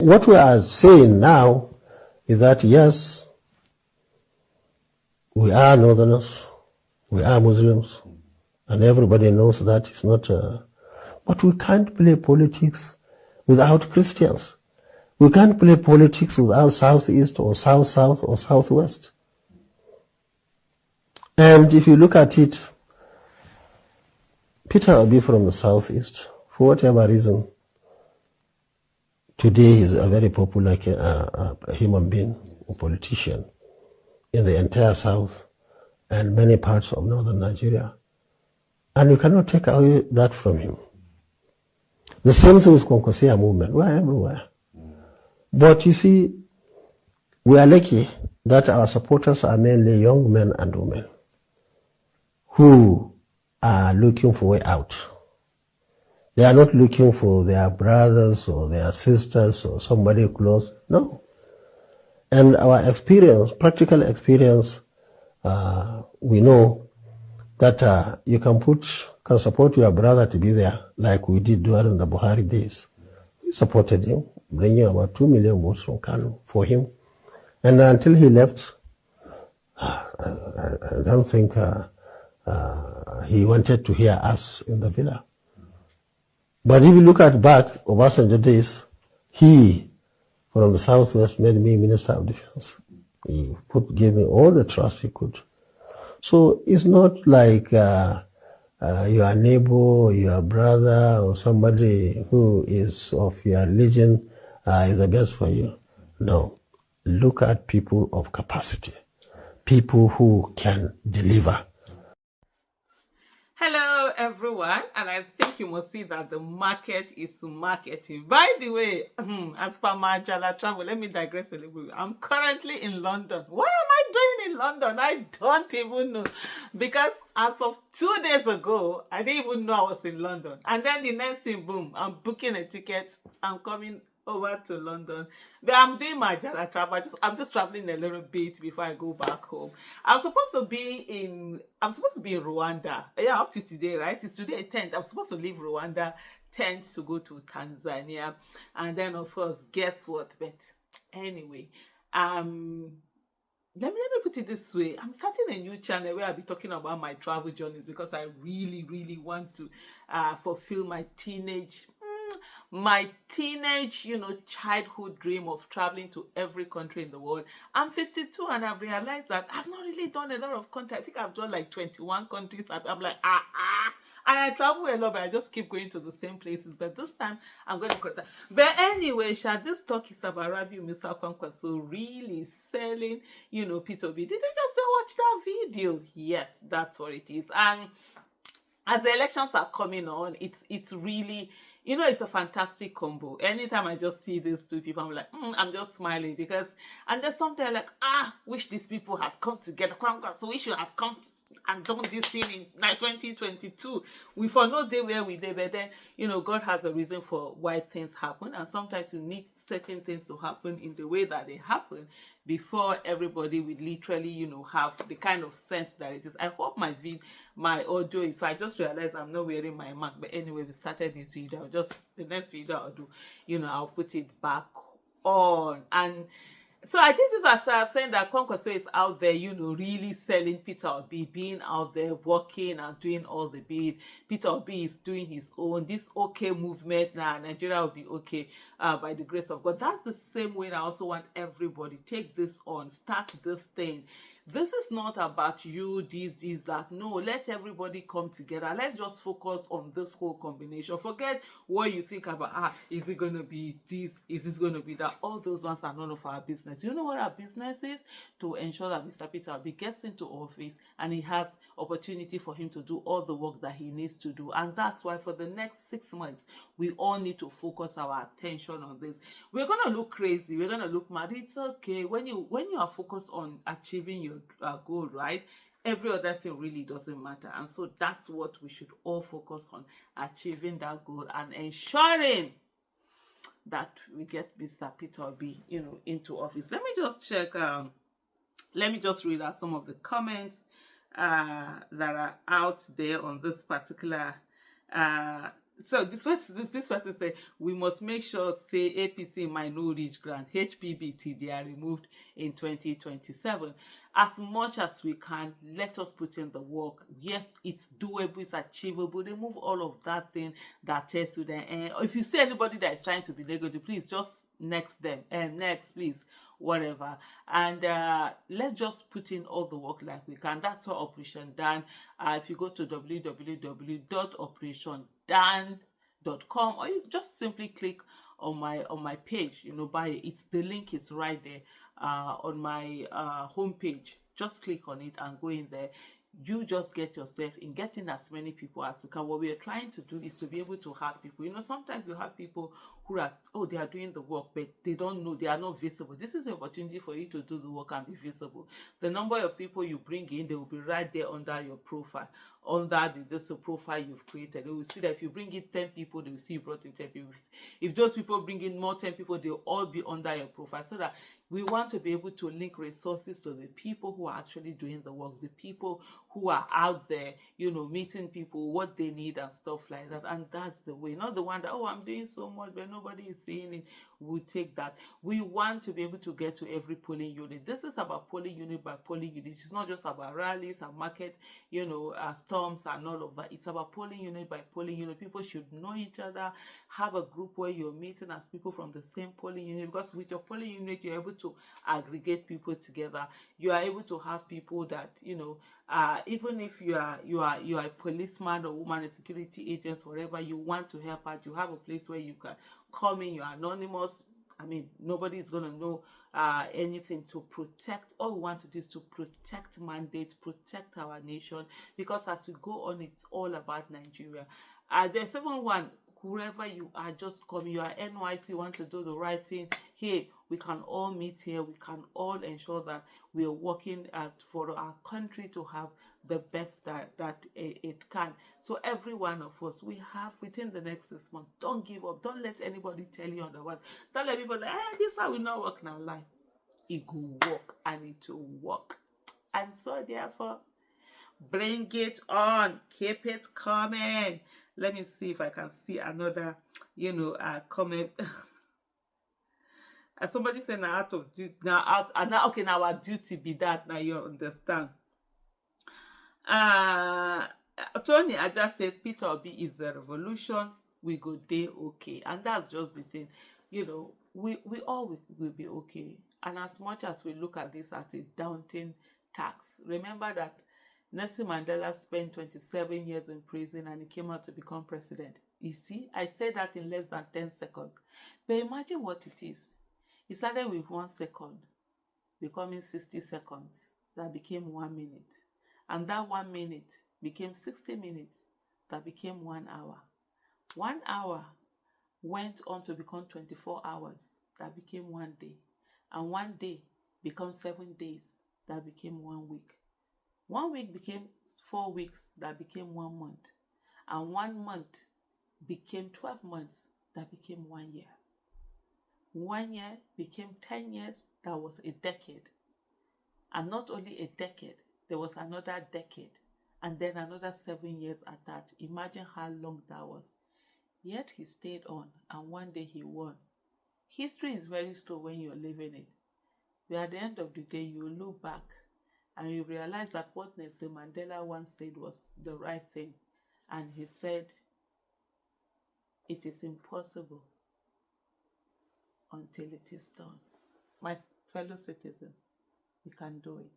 what we are saying now is that, yes, we are Northerners, we are Muslims, and everybody knows that it's not, but we can't play politics without Christians. We can't play politics without Southeast or South-South or Southwest. And if you look at it, Peter Obi from the Southeast, for whatever reason, today he's a very popular human being, a politician in the entire South and many parts of northern Nigeria. And you cannot take away that from him. The same thing with Kwankwaso movement. We are everywhere. But you see, we are lucky that our supporters are mainly young men and women who are looking for a way out. They are not looking for their brothers or their sisters or somebody close. No. And our experience, practical experience, we know that you can support your brother to be there, like we did during the Buhari days. We supported him, bringing about 2 million votes from Kano for him. And until he left, I don't think he wanted to hear us in the villa. But if you look at back Obasanjo days, he, from the Southwest, made me Minister of Defense. He gave me all the trust he could. So it's not like your neighbor, or your brother, or somebody who is of your religion is the best for you. No. Look at people of capacity, people who can deliver. Hello everyone, and I think you must see that the market is marketing. By the way, as per my Jala travel, let me digress a little bit. I'm currently in London. What am I doing in London? I don't even know. Because as of 2 days ago, I didn't even know I was in London. And then the next thing, boom, I'm booking a ticket. I'm coming over to London. But I'm doing my Jala travel. I'm just traveling a little bit before I go back home. I'm supposed to be in Rwanda. Yeah, up to today, right? It's today 10th. I'm supposed to leave Rwanda 10th to go to Tanzania. And then of course, guess what? But anyway, let me put it this way. I'm starting a new channel where I'll be talking about my travel journeys because I really, really want to fulfill my teenage, childhood dream of traveling to every country in the world. I'm 52 and I've realized that I've not really done a lot of countries. I think I've done like 21 countries. I'm like, and I travel a lot, but I just keep going to the same places. But this time, I'm going to cut that. But anyway, this talk is about Mr. Kwankwaso really selling, Peter B. Did you just watch that video? Yes, that's what it is. And as the elections are coming on, it's really, it's a fantastic combo. Anytime I just see these two people, I'm like, I'm just smiling because, and there's something like, wish these people had come together. So we should have come and done this thing in 2022. We for no day where we did, but then, God has a reason for why things happen. And sometimes you need certain things to happen in the way that they happen before everybody would literally, have the kind of sense that it is. I hope my audio is, so I just realized I'm not wearing my Mac, but anyway, we started this video. The next video I'll do, I'll put it back on. And so I did this as I was saying that Kwankwaso is out there, really selling Peter Obi, being out there working and doing all the bid. Peter Obi is doing his own. This okay movement now, Nigeria will be okay by the grace of God. That's the same way I also want everybody. Take this on, start this thing. This is not about you, this, that. No, let everybody come together. Let's just focus on this whole combination. Forget what you think about, is it going to be this? Is this going to be that? All those ones are none of our business. You know what our business is? To ensure that Mr. Peter Obi gets into office and he has opportunity for him to do all the work that he needs to do. And that's why for the next 6 months, we all need to focus our attention on this. We're going to look crazy. We're going to look mad. It's okay. When you are focused on achieving your goal, right? Every other thing really doesn't matter. And so that's what we should all focus on, achieving that goal and ensuring that we get Mr. Peter Obi, into office. Let me just check. Let me just read out some of the comments that are out there on this particular So this person say we must make sure say APC might no reach grant HPB till they are removed in 2027. As much as we can, let us put in the work. Yes, it's doable, it's achievable. Remove all of that thing that tells you that. If you see anybody that is trying to be negative, please just next them and next, please, whatever. And let's just put in all the work like we can. That's our Operation Dan. If you go to www.operationdan.com, or you just simply click on my page, by it's the link is right there on my homepage. Just click on it and go in there. You just get yourself in getting as many people as you can. What we are trying to do is to be able to have people. Sometimes you have people who are, they are doing the work, but they don't know, they are not visible. This is an opportunity for you to do the work and be visible. The number of people you bring in, they will be right there under your profile, under the profile you've created. They will see that if you bring in 10 people, they will see you brought in 10 people. If those people bring in more 10 people, they'll all be under your profile, so that we want to be able to link resources to the people who are actually doing the work, the people who are out there, meeting people, what they need and stuff like that. And that's the way, not the one that, I'm doing so much, but nobody is seeing it. We take that. We want to be able to get to every polling unit. This is about polling unit by polling unit. It's not just about rallies and market, storms and all of that. It's about polling unit by polling unit. People should know each other, have a group where you're meeting as people from the same polling unit, because with your polling unit, you're able to aggregate people together. You are able to have people that, even if you are a policeman or woman, a security agent, whatever, you want to help out, you have a place where you can come in, you're anonymous. I mean, nobody is going to know anything. To protect. All we want to do is to protect mandate, protect our nation, because as we go on, it's all about Nigeria. There's even one, whoever you are, just come. You are NYC, you want to do the right thing. Hey, we can all meet here. We can all ensure that we are working for our country to have the best that it can. So every one of us, we have within the next 6 months. Don't give up. Don't let anybody tell you otherwise. Don't let people this how we not work in our life. It will work and it will work. And so therefore, bring it on. Keep it coming. Let me see if I can see another, comment. And somebody said now out of duty, now our duty be that. Now you understand. Tony Aja says Peter Obi is a revolution. We go day okay, and that's just the thing. We all will be okay. And as much as we look at this as a daunting task, remember that Nelson Mandela spent 27 years in prison and he came out to become president. You see, I said that in less than 10 seconds. But imagine what it is. He started with 1 second, becoming 60 seconds. That became 1 minute. And that 1 minute became 60 minutes. That became 1 hour. 1 hour went on to become 24 hours. That became 1 day. And 1 day became 7 days. That became 1 week. 1 week became 4 weeks. That became 1 month. And 1 month became 12 months. That became 1 year. 1 year became 10 years. That was a decade. And not only a decade, there was another decade. And then another 7 years attached. Imagine how long that was. Yet he stayed on, and one day he won. History is very slow when you're living it. But at the end of the day, you look back and you realize that what Nelson Mandela once said was the right thing. And he said, it is impossible until it is done. My fellow citizens, we can do it.